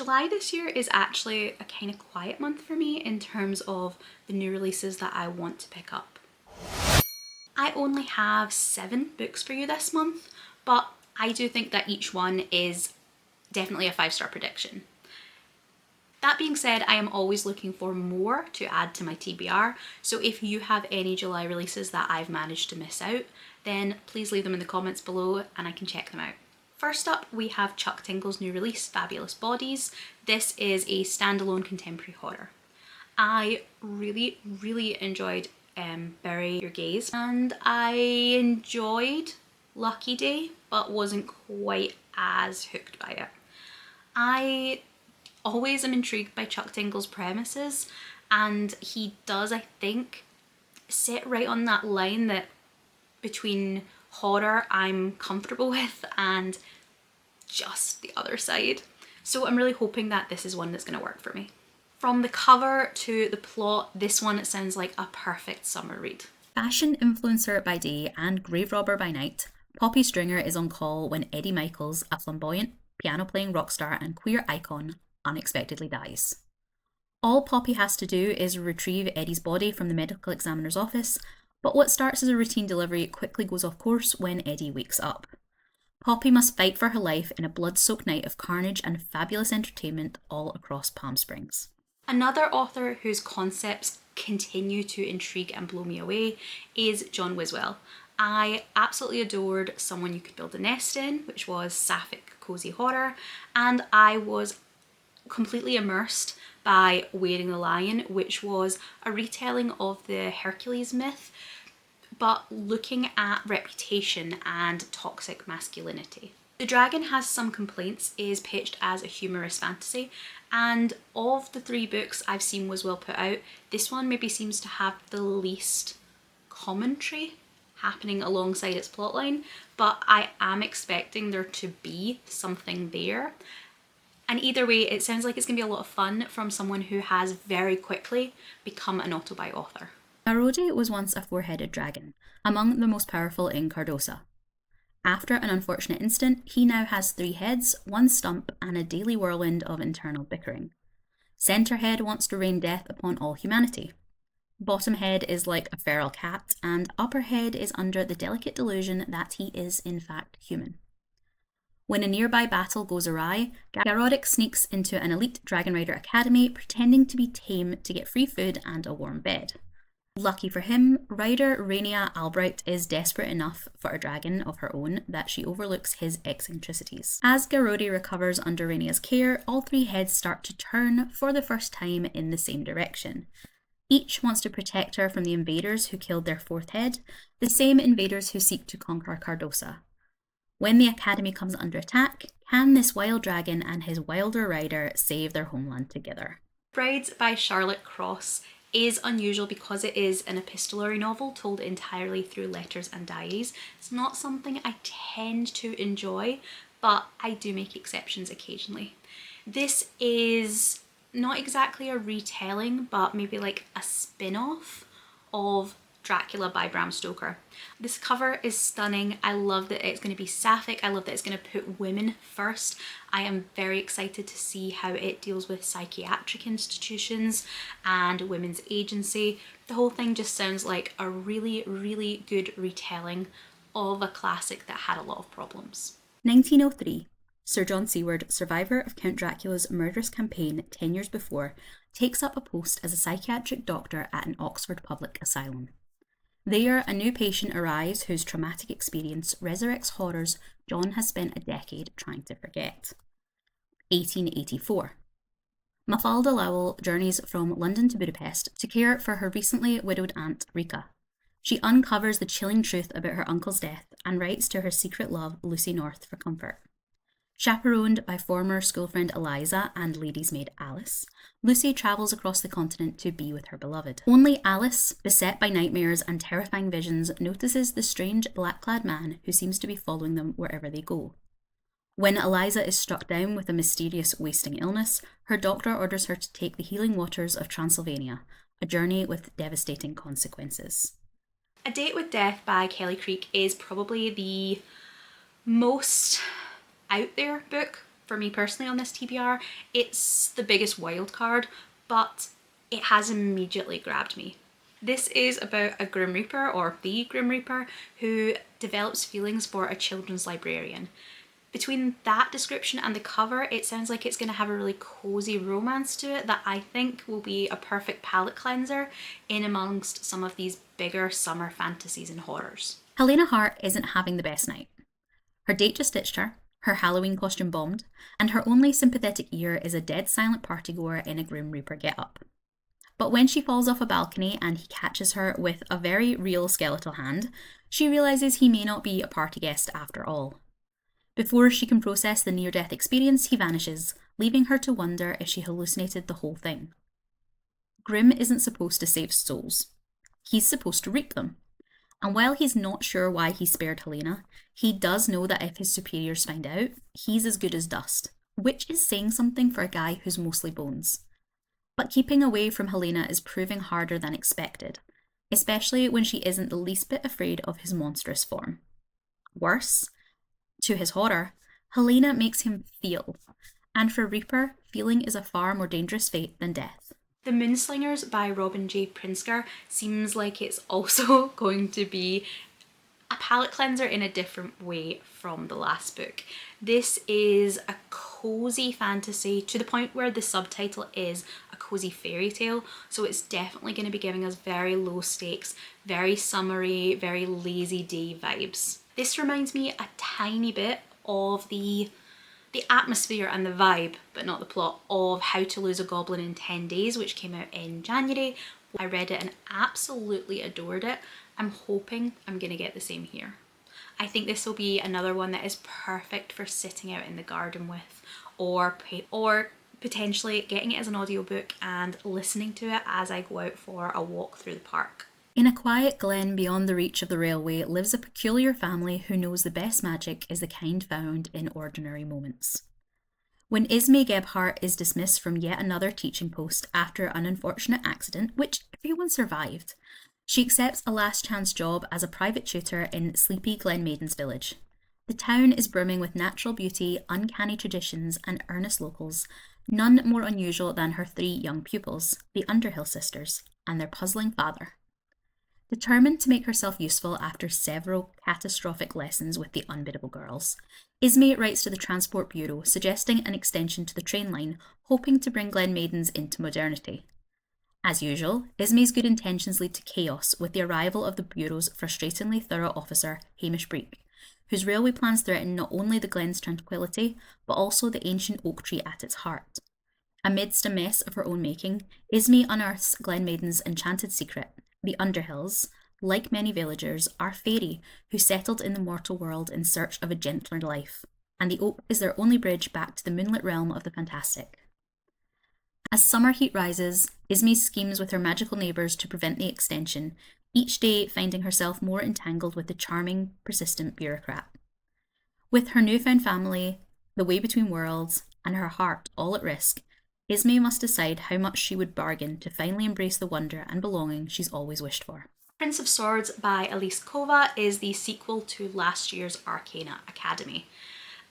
July this year is actually a kind of quiet month for me in terms of the new releases that I want to pick up. I only have 7 books for you this month, but I do think that each one is definitely a 5-star prediction. That being said, I am always looking for more to add to my TBR, so if you have any July releases that I've managed to miss out, then please leave them in the comments below and I can check them out. First up, we have Chuck Tingle's new release, Fabulous Bodies. This is a standalone contemporary horror. I really enjoyed Bury Your Gaze, and I enjoyed Lucky Day, but wasn't quite as hooked by it. I always am intrigued by Chuck Tingle's premises, and he does, I think, sit right on that line that between horror I'm comfortable with and just the other side. So I'm really hoping that this is one that's going to work for me. From the cover to the plot, this one sounds like a perfect summer read. Fashion influencer by day and grave robber by night, Poppy Stringer is on call when Eddie Michaels, a flamboyant, piano-playing rock star and queer icon, unexpectedly dies. All Poppy has to do is retrieve Eddie's body from the medical examiner's office, but what starts as a routine delivery quickly goes off course when Eddie wakes up. Poppy must fight for her life in a blood-soaked night of carnage and fabulous entertainment all across Palm Springs. Another author whose concepts continue to intrigue and blow me away is John Wiswell. I absolutely adored Someone You Could Build a Nest In, which was sapphic cozy horror, and I was completely immersed by Wearing the Lion, which was a retelling of the Hercules myth, but looking at reputation and toxic masculinity. The Dragon Has Some Complaints is pitched as a humorous fantasy, and of the 3 books I've seen Wiswell put out, this one maybe seems to have the least commentary happening alongside its plotline, but I am expecting there to be something there. And either way, it sounds like it's going to be a lot of fun from someone who has very quickly become an autobi author. Garrodi was once a 4-headed dragon, among the most powerful in Cardosa. After an unfortunate incident, he now has 3 heads, 1 stump, and a daily whirlwind of internal bickering. Centrehead wants to rain death upon all humanity. Bottom head is like a feral cat, and upper head is under the delicate delusion that he is in fact human. When a nearby battle goes awry, Garrodic sneaks into an elite Dragon Rider academy pretending to be tame to get free food and a warm bed. Lucky for him, Rider Rhaenyra Albright is desperate enough for a dragon of her own that she overlooks his eccentricities. As Garrodi recovers under Rhaenyra's care, all 3 heads start to turn for the first time in the same direction. Each wants to protect her from the invaders who killed their 4th head, the same invaders who seek to conquer Cardosa. When the academy comes under attack, can this wild dragon and his wilder rider save their homeland together? Brides by Charlotte Cross is unusual because it is an epistolary novel told entirely through letters and diaries. It's not something I tend to enjoy, but I do make exceptions occasionally. This is not exactly a retelling, but maybe like a spin-off of Dracula by Bram Stoker. This cover is stunning. I love that it's going to be sapphic. I love that it's going to put women first. I am very excited to see how it deals with psychiatric institutions and women's agency. The whole thing just sounds like a really good retelling of a classic that had a lot of problems. 1903. Sir John Seward, survivor of Count Dracula's murderous campaign 10 years before, takes up a post as a psychiatric doctor at an Oxford public asylum. There, a new patient arrives whose traumatic experience resurrects horrors John has spent a decade trying to forget. 1884. Mafalda Lowell journeys from London to Budapest to care for her recently widowed aunt Rika. She uncovers the chilling truth about her uncle's death and writes to her secret love Lucy North for comfort. Chaperoned by former school friend Eliza and lady's maid Alice, Lucy travels across the continent to be with her beloved. Only Alice, beset by nightmares and terrifying visions, notices the strange black-clad man who seems to be following them wherever they go. When Eliza is struck down with a mysterious wasting illness, her doctor orders her to take the healing waters of Transylvania, a journey with devastating consequences. A Date with Death by Kelly Creagh is probably the most out there book for me personally on this TBR. It's the biggest wild card, but it has immediately grabbed me. This is about a Grim Reaper, or the Grim Reaper, who develops feelings for a children's librarian. Between that description and the cover, it sounds like it's going to have a really cozy romance to it that I think will be a perfect palate cleanser in amongst some of these bigger summer fantasies and horrors. Helena Hart isn't having the best night. Her date just ditched her Halloween costume bombed, and her only sympathetic ear is a dead silent partygoer in a Grim Reaper get-up. But when she falls off a balcony and he catches her with a very real skeletal hand, she realises he may not be a party guest after all. Before she can process the near-death experience, he vanishes, leaving her to wonder if she hallucinated the whole thing. Grim isn't supposed to save souls. He's supposed to reap them. And while he's not sure why he spared Helena, he does know that if his superiors find out, he's as good as dust, which is saying something for a guy who's mostly bones. But keeping away from Helena is proving harder than expected, especially when she isn't the least bit afraid of his monstrous form. Worse, to his horror, Helena makes him feel, and for Reaper, feeling is a far more dangerous fate than death. The Moonsingers by Robyn J. Pritzker seems like it's also going to be a palate cleanser in a different way from the last book. This is a cozy fantasy to the point where the subtitle is a cozy fairy tale, so it's definitely going to be giving us very low stakes, very summery, very lazy day vibes. This reminds me a tiny bit of the atmosphere and the vibe, but not the plot, of How to Lose a Goblin in 10 Days, which came out in January. I read it and absolutely adored it. I'm hoping I'm going to get the same here. I think this will be another one that is perfect for sitting out in the garden with, or potentially getting it as an audiobook and listening to it as I go out for a walk through the park. In a quiet glen beyond the reach of the railway lives a peculiar family who knows the best magic is the kind found in ordinary moments. When Ismay Gebhardt is dismissed from yet another teaching post after an unfortunate accident, which everyone survived, she accepts a last chance job as a private tutor in sleepy Glen Maidens village. The town is brimming with natural beauty, uncanny traditions, and earnest locals, none more unusual than her 3 young pupils, the Underhill sisters, and their puzzling father. Determined to make herself useful after several catastrophic lessons with the unbiddable girls, Ismay writes to the Transport Bureau suggesting an extension to the train line, hoping to bring Glen Maidens into modernity. As usual, Ismay's good intentions lead to chaos with the arrival of the Bureau's frustratingly thorough officer, Hamish Breek, whose railway plans threaten not only the Glen's tranquility, but also the ancient oak tree at its heart. Amidst a mess of her own making, Ismay unearths Glen Maiden's enchanted secret. The Underhills, like many villagers, are faerie who settled in the mortal world in search of a gentler life, and the oak is their only bridge back to the moonlit realm of the fantastic. As summer heat rises, Ismay schemes with her magical neighbours to prevent the extension, each day finding herself more entangled with the charming, persistent bureaucrat. With her newfound family, the way between worlds, and her heart all at risk, Ismay must decide how much she would bargain to finally embrace the wonder and belonging she's always wished for. Prince of Swords by Elise Kova is the sequel to last year's Arcana Academy.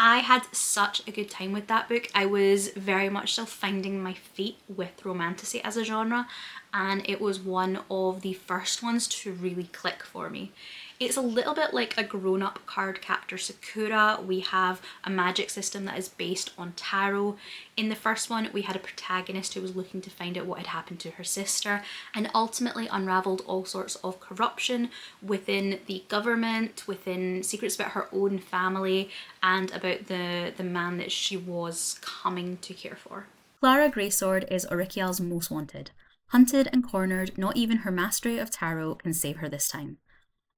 I had such a good time with that book. I was very much still finding my feet with romantasy as a genre, and it was one of the first ones to really click for me. It's a little bit like a grown-up card captor Sakura. We have a magic system that is based on tarot. In the first one, we had a protagonist who was looking to find out what had happened to her sister and ultimately unravelled all sorts of corruption within the government, within secrets about her own family, and about the man that she was coming to care for. Clara Greysword is Orikial's most wanted. Hunted and cornered, not even her mastery of tarot can save her this time.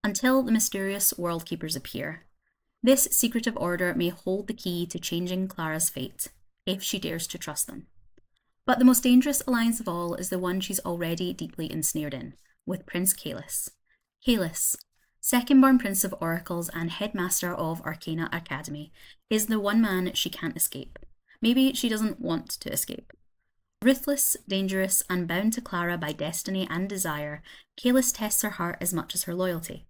Until the mysterious World Keepers appear. This secretive order may hold the key to changing Clara's fate, if she dares to trust them. But the most dangerous alliance of all is the one she's already deeply ensnared in, with Prince Kalis. Kalis, second-born prince of oracles and headmaster of Arcana Academy, is the one man she can't escape. Maybe she doesn't want to escape. Ruthless, dangerous, and bound to Clara by destiny and desire, Kalis tests her heart as much as her loyalty.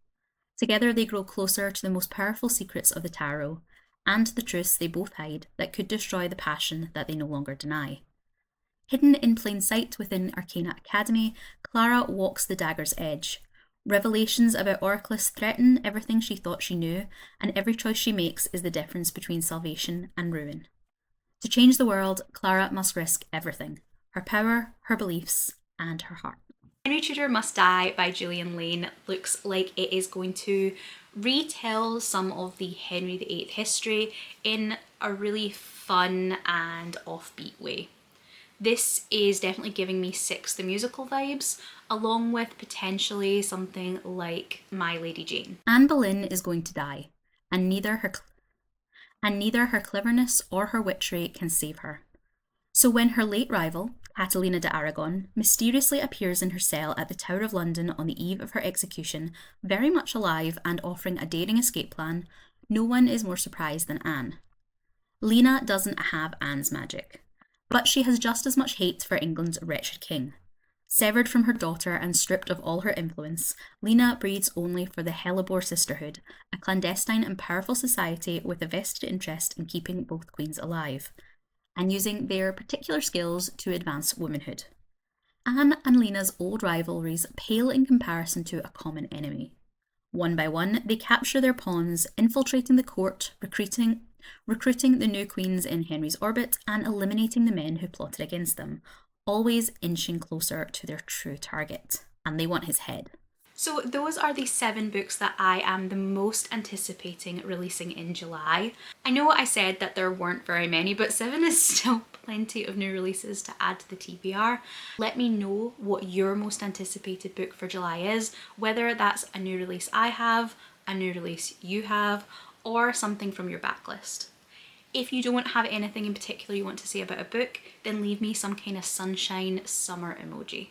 Together they grow closer to the most powerful secrets of the tarot, and the truths they both hide that could destroy the passion that they no longer deny. Hidden in plain sight within Arcana Academy, Clara walks the dagger's edge. Revelations about Oraclus threaten everything she thought she knew, and every choice she makes is the difference between salvation and ruin. To change the world, Clara must risk everything: her power, her beliefs, and her heart. Henry Tudor Must Die by Jillian Laine looks like it is going to retell some of the Henry VIII history in a really fun and offbeat way. This is definitely giving me Six the Musical vibes, along with potentially something like My Lady Jane. Anne Boleyn is going to die, and neither her cleverness or her witchery can save her. So when her late rival, Catalina de Aragon, mysteriously appears in her cell at the Tower of London on the eve of her execution, very much alive and offering a daring escape plan, no one is more surprised than Anne. Lena doesn't have Anne's magic, but she has just as much hate for England's wretched king. Severed from her daughter and stripped of all her influence, Lena breeds only for the Hellebore Sisterhood, a clandestine and powerful society with a vested interest in keeping both queens alive, and using their particular skills to advance womanhood. Anne and Lena's old rivalries pale in comparison to a common enemy. One by one, they capture their pawns, infiltrating the court, recruiting the new queens in Henry's orbit, and eliminating the men who plotted against them, always inching closer to their true target. And they want his head. So those are the 7 books that I am the most anticipating releasing in July. I know I said that there weren't very many, but 7 is still plenty of new releases to add to the TBR. Let me know what your most anticipated book for July is, whether that's a new release I have, a new release you have, or something from your backlist. If you don't have anything in particular you want to say about a book, then leave me some kind of sunshine summer emoji.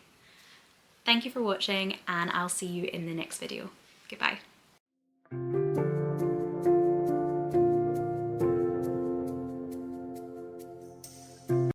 Thank you for watching, and I'll see you in the next video. Goodbye.